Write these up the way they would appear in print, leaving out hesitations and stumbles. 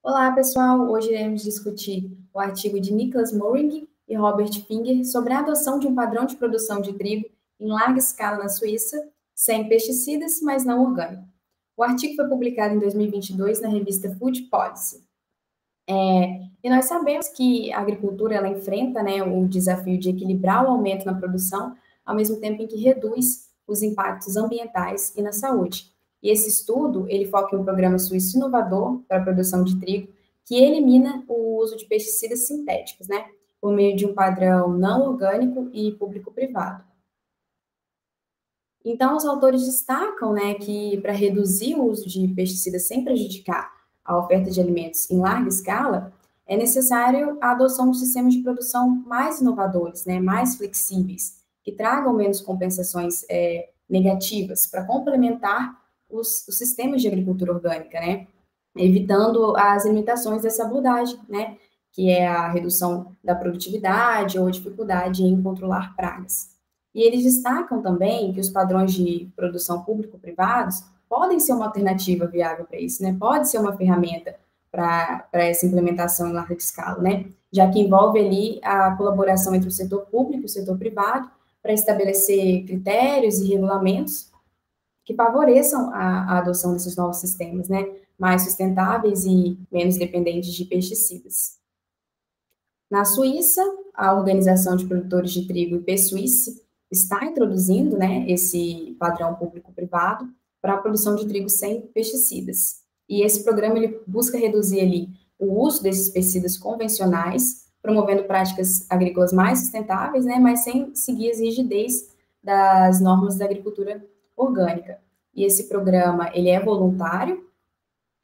Olá, pessoal! Hoje iremos discutir o artigo de Nicholas Moring e Robert Finger sobre a adoção de um padrão de produção de trigo em larga escala na Suíça, sem pesticidas, mas não orgânico. O artigo foi publicado em 2022 na revista Food Policy. E nós sabemos que a agricultura ela enfrenta, o desafio de equilibrar o aumento na produção, ao mesmo tempo em que reduz os impactos ambientais e na saúde. E esse estudo, ele foca em um programa suíço inovador para a produção de trigo, que elimina o uso de pesticidas sintéticos, por meio de um padrão não orgânico e público-privado. Então, os autores destacam, que para reduzir o uso de pesticidas sem prejudicar a oferta de alimentos em larga escala, é necessário a adoção de sistemas de produção mais inovadores, mais flexíveis, que tragam menos compensações negativas para complementar os sistemas de agricultura orgânica, evitando as limitações dessa abordagem, que é a redução da produtividade ou dificuldade em controlar pragas. E eles destacam também que os padrões de produção público-privados podem ser uma alternativa viável para isso, pode ser uma ferramenta para essa implementação em larga escala, já que envolve ali a colaboração entre o setor público e o setor privado para estabelecer critérios e regulamentos que favoreçam a adoção desses novos sistemas, mais sustentáveis e menos dependentes de pesticidas. Na Suíça, a Organização de Produtores de Trigo, IPSuisse, está introduzindo, esse padrão público-privado para a produção de trigo sem pesticidas. E esse programa ele busca reduzir ali o uso desses pesticidas convencionais, promovendo práticas agrícolas mais sustentáveis, mas sem seguir as rigidez das normas da agricultura orgânica. E esse programa ele é voluntário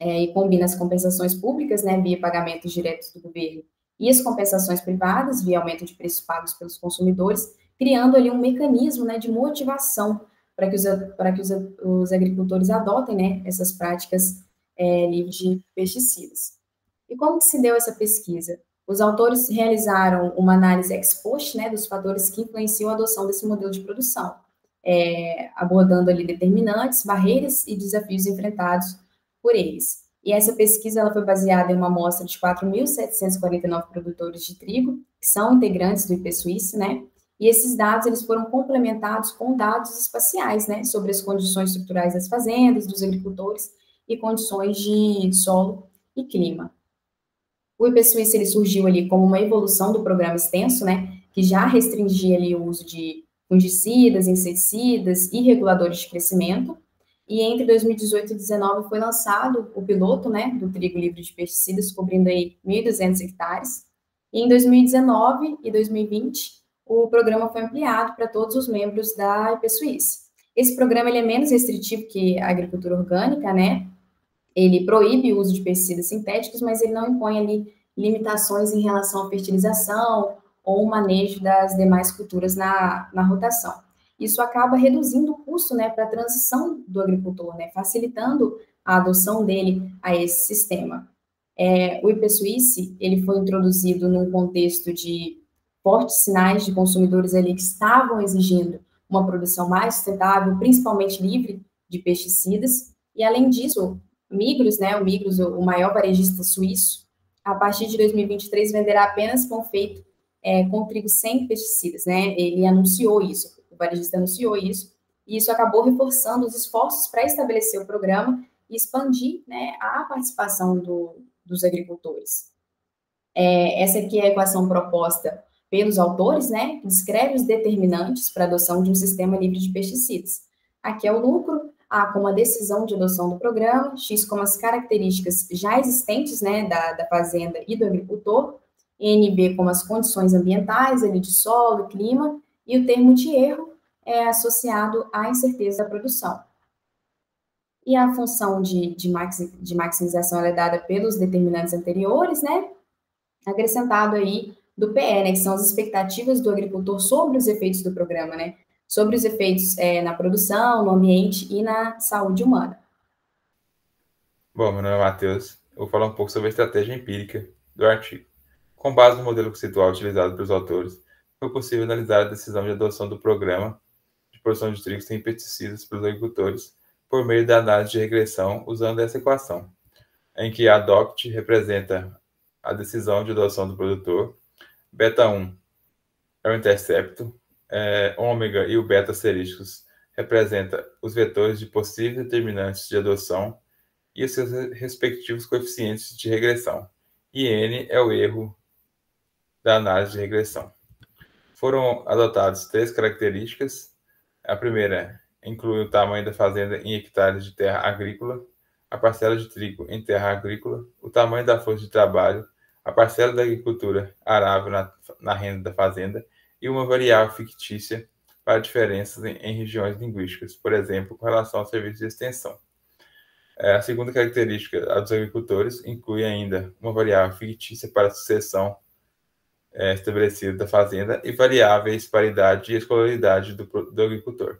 e combina as compensações públicas, via pagamentos diretos do governo, e as compensações privadas, via aumento de preços pagos pelos consumidores, criando ali um mecanismo de motivação para que os agricultores adotem essas práticas livres de pesticidas. E como que se deu essa pesquisa? Os autores realizaram uma análise ex post dos fatores que influenciam a adoção desse modelo de produção, abordando ali determinantes, barreiras e desafios enfrentados por eles. E essa pesquisa ela foi baseada em uma amostra de 4.749 produtores de trigo, que são integrantes do IPSuisse, e esses dados eles foram complementados com dados espaciais, sobre as condições estruturais das fazendas, dos agricultores e condições de solo e clima. O IPSuisse ele surgiu ali como uma evolução do programa extenso, que já restringia ali o uso de fungicidas, inseticidas e reguladores de crescimento. E entre 2018 e 2019 foi lançado o piloto, do trigo livre de pesticidas, cobrindo aí 1.200 hectares. E em 2019 e 2020, o programa foi ampliado para todos os membros da IPSuisse. Esse programa ele é menos restritivo que a agricultura orgânica, Ele proíbe o uso de pesticidas sintéticos, mas ele não impõe ali limitações em relação à fertilização ou o manejo das demais culturas na rotação. Isso acaba reduzindo o custo, para a transição do agricultor, facilitando a adoção dele a esse sistema. O IPSuisse, ele foi introduzido num contexto de fortes sinais de consumidores ali que estavam exigindo uma produção mais sustentável, principalmente livre de pesticidas, e além disso, Migros, o Migros, o maior varejista suíço, a partir de 2023 venderá apenas pão feito com trigo sem pesticidas, Ele anunciou isso, o varejista anunciou isso, e isso acabou reforçando os esforços para estabelecer o programa e expandir, a participação dos agricultores. Essa aqui é a equação proposta pelos autores, que descreve os determinantes para a adoção de um sistema livre de pesticidas. Aqui é o lucro, A como a decisão de adoção do programa, X como as características já existentes, da fazenda e do agricultor, NB como as condições ambientais, ali de solo, clima, e o termo de erro é associado à incerteza da produção. E a função de maximização é dada pelos determinantes anteriores, acrescentado aí do PE, que são as expectativas do agricultor sobre os efeitos do programa, sobre os efeitos na produção, no ambiente e na saúde humana. Bom, meu nome é Matheus. Eu vou falar um pouco sobre a estratégia empírica do artigo. Com base no modelo conceitual utilizado pelos autores, foi possível analisar a decisão de adoção do programa de produção de trigo sem pesticidas pelos agricultores por meio da análise de regressão usando essa equação. em que a DOCT representa a decisão de adoção do produtor, beta 1 é o intercepto, ômega e o beta asterísticos representa os vetores de possíveis determinantes de adoção e os seus respectivos coeficientes de regressão. E N é o erro da análise de regressão. Foram adotadas 3 características. A primeira inclui o tamanho da fazenda em hectares de terra agrícola, a parcela de trigo em terra agrícola, o tamanho da força de trabalho, a parcela da agricultura arável na renda da fazenda e uma variável fictícia para diferenças em regiões linguísticas, por exemplo, com relação ao serviço de extensão. A segunda característica, a dos agricultores, inclui ainda uma variável fictícia para a sucessão estabelecida da fazenda e variáveis para a idade e escolaridade do agricultor.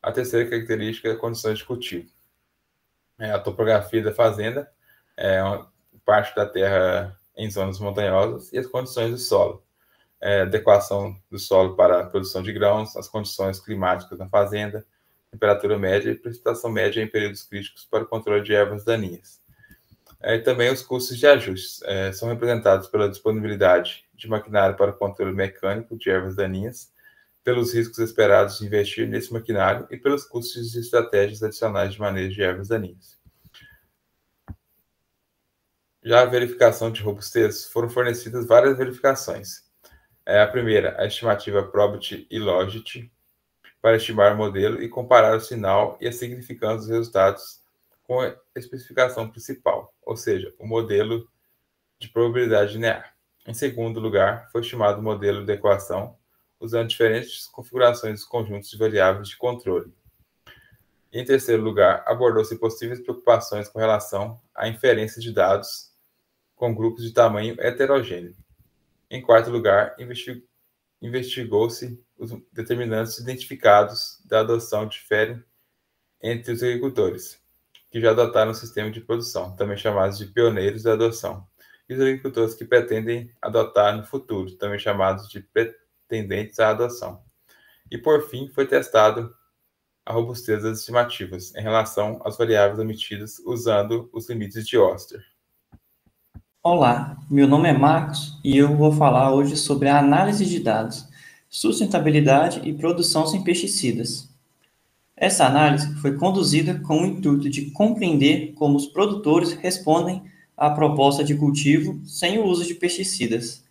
A terceira característica é a condições de cultivo. A topografia da fazenda, uma parte da terra em zonas montanhosas e as condições do solo. Adequação do solo para a produção de grãos, as condições climáticas na fazenda, temperatura média e precipitação média em períodos críticos para o controle de ervas daninhas. E também os custos de ajustes são representados pela disponibilidade de maquinário para o controle mecânico de ervas daninhas, pelos riscos esperados de investir nesse maquinário e pelos custos de estratégias adicionais de manejo de ervas daninhas. Já a verificação de robustez, foram fornecidas várias verificações. A primeira, a estimativa Probit e Logit, para estimar o modelo e comparar o sinal e a significância dos resultados com a especificação principal, ou seja, o modelo de probabilidade linear. Em segundo lugar, foi estimado o modelo de equação, usando diferentes configurações dos conjuntos de variáveis de controle. E, em terceiro lugar, abordou-se possíveis preocupações com relação à inferência de dados com grupos de tamanho heterogêneo. Em quarto lugar, investigou-se os determinantes identificados da adoção diferem entre os agricultores, que já adotaram o sistema de produção, também chamados de pioneiros da adoção, e os agricultores que pretendem adotar no futuro, também chamados de pretendentes à adoção. E, por fim, foi testado a robustez das estimativas em relação às variáveis omitidas usando os limites de Oster. Olá, meu nome é Marcos e eu vou falar hoje sobre a análise de dados, sustentabilidade e produção sem pesticidas. Essa análise foi conduzida com o intuito de compreender como os produtores respondem à proposta de cultivo sem o uso de pesticidas.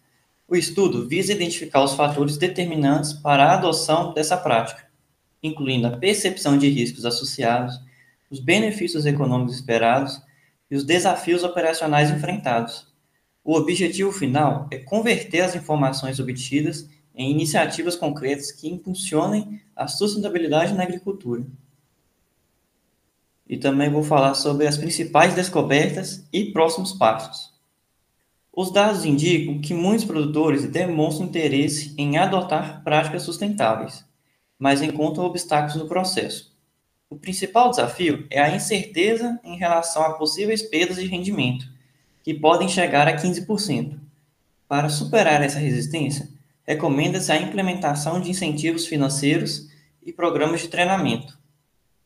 O estudo visa identificar os fatores determinantes para a adoção dessa prática, incluindo a percepção de riscos associados, os benefícios econômicos esperados e os desafios operacionais enfrentados. O objetivo final é converter as informações obtidas em iniciativas concretas que impulsionem a sustentabilidade na agricultura. E também vou falar sobre as principais descobertas e próximos passos. Os dados indicam que muitos produtores demonstram interesse em adotar práticas sustentáveis, mas encontram obstáculos no processo. O principal desafio é a incerteza em relação a possíveis perdas de rendimento, que podem chegar a 15%. Para superar essa resistência, recomenda-se a implementação de incentivos financeiros e programas de treinamento.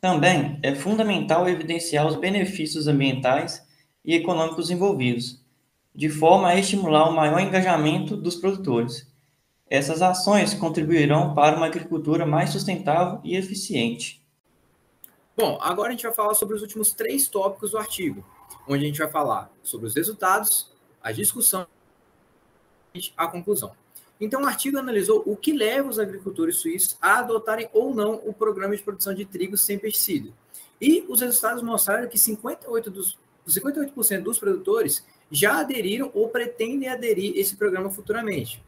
Também é fundamental evidenciar os benefícios ambientais e econômicos envolvidos, de forma a estimular o maior engajamento dos produtores. Essas ações contribuirão para uma agricultura mais sustentável e eficiente. Bom, agora a gente vai falar sobre os últimos 3 tópicos do artigo, onde a gente vai falar sobre os resultados, a discussão e a conclusão. Então, o artigo analisou o que leva os agricultores suíços a adotarem ou não o programa de produção de trigo sem pesticida. E os resultados mostraram que 58% dos produtores já aderiram ou pretendem aderir a esse programa futuramente.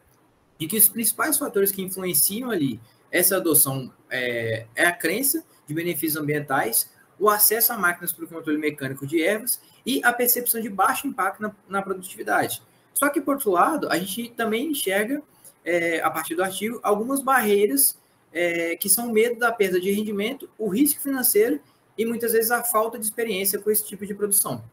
E que os principais fatores que influenciam ali essa adoção é a crença de benefícios ambientais, o acesso a máquinas para o controle mecânico de ervas e a percepção de baixo impacto na produtividade. Só que, por outro lado, a gente também enxerga, a partir do artigo, algumas barreiras que são o medo da perda de rendimento, o risco financeiro e, muitas vezes, a falta de experiência com esse tipo de produção.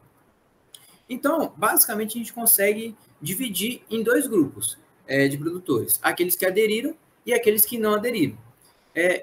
Então, basicamente, a gente consegue dividir em 2 grupos de produtores, aqueles que aderiram e aqueles que não aderiram.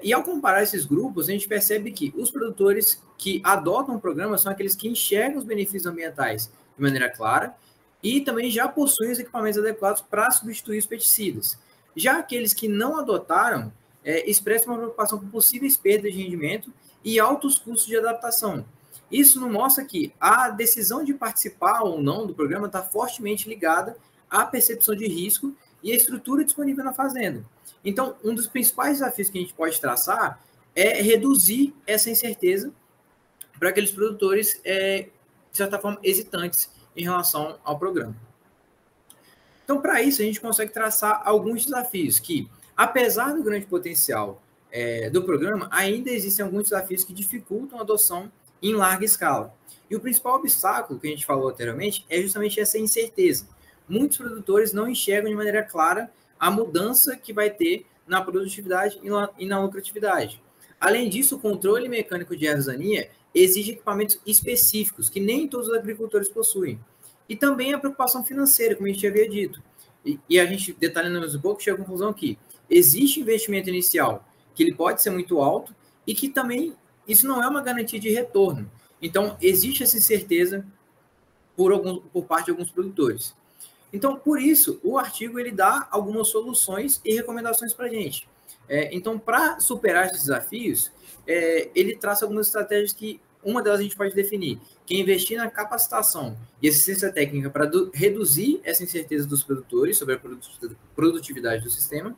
E ao comparar esses grupos, a gente percebe que os produtores que adotam o programa são aqueles que enxergam os benefícios ambientais de maneira clara e também já possuem os equipamentos adequados para substituir os pesticidas. Já aqueles que não adotaram expressam uma preocupação com possíveis perdas de rendimento e altos custos de adaptação. Isso nos mostra que a decisão de participar ou não do programa está fortemente ligada à percepção de risco e à estrutura disponível na fazenda. Então, um dos principais desafios que a gente pode traçar é reduzir essa incerteza para aqueles produtores, de certa forma, hesitantes em relação ao programa. Então, para isso, a gente consegue traçar alguns desafios que, apesar do grande potencial do programa, ainda existem alguns desafios que dificultam a adoção em larga escala. E o principal obstáculo que a gente falou anteriormente é justamente essa incerteza. Muitos produtores não enxergam de maneira clara a mudança que vai ter na produtividade e na lucratividade. Além disso, o controle mecânico de ervas daninhas exige equipamentos específicos que nem todos os agricultores possuem. E também a preocupação financeira, como a gente havia dito. E a gente, detalhando mais um pouco, chega à conclusão que existe investimento inicial, que ele pode ser muito alto, e que também isso não é uma garantia de retorno. Então, existe essa incerteza por parte de alguns produtores. Então, por isso, o artigo ele dá algumas soluções e recomendações para a gente. Então, para superar esses desafios, ele traça algumas estratégias que, uma delas a gente pode definir, que é investir na capacitação e assistência técnica para reduzir essa incerteza dos produtores sobre a produtividade do sistema.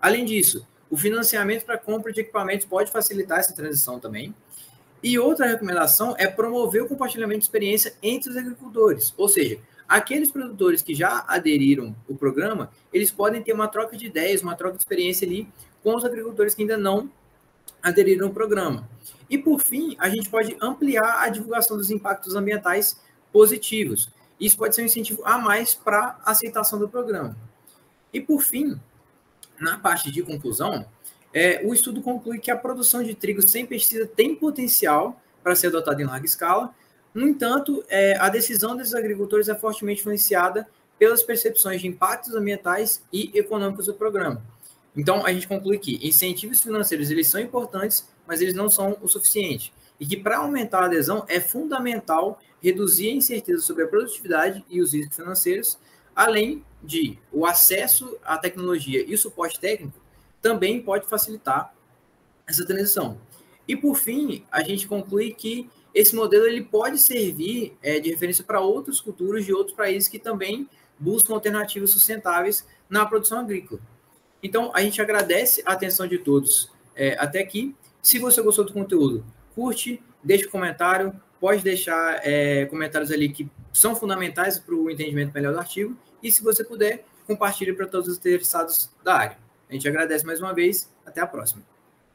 Além disso, o financiamento para compra de equipamentos pode facilitar essa transição também. E outra recomendação é promover o compartilhamento de experiência entre os agricultores, ou seja, aqueles produtores que já aderiram ao programa, eles podem ter uma troca de ideias, uma troca de experiência ali com os agricultores que ainda não aderiram ao programa. E, por fim, a gente pode ampliar a divulgação dos impactos ambientais positivos. Isso pode ser um incentivo a mais para a aceitação do programa. E, por fim, na parte de conclusão, o estudo conclui que a produção de trigo sem pesticida tem potencial para ser adotada em larga escala. No entanto, a decisão desses agricultores é fortemente influenciada pelas percepções de impactos ambientais e econômicos do programa. Então, a gente conclui que incentivos financeiros eles são importantes, mas eles não são o suficiente. E que para aumentar a adesão é fundamental reduzir a incerteza sobre a produtividade e os riscos financeiros, além de o acesso à tecnologia e o suporte técnico também pode facilitar essa transição. E, por fim, a gente conclui que esse modelo ele pode servir de referência para outras culturas de outros países que também buscam alternativas sustentáveis na produção agrícola. Então, a gente agradece a atenção de todos até aqui. Se você gostou do conteúdo, curte, deixe um comentário, pode deixar comentários ali que são fundamentais para o entendimento melhor do artigo. E, se você puder, compartilhe para todos os interessados da área. A gente agradece mais uma vez. Até a próxima.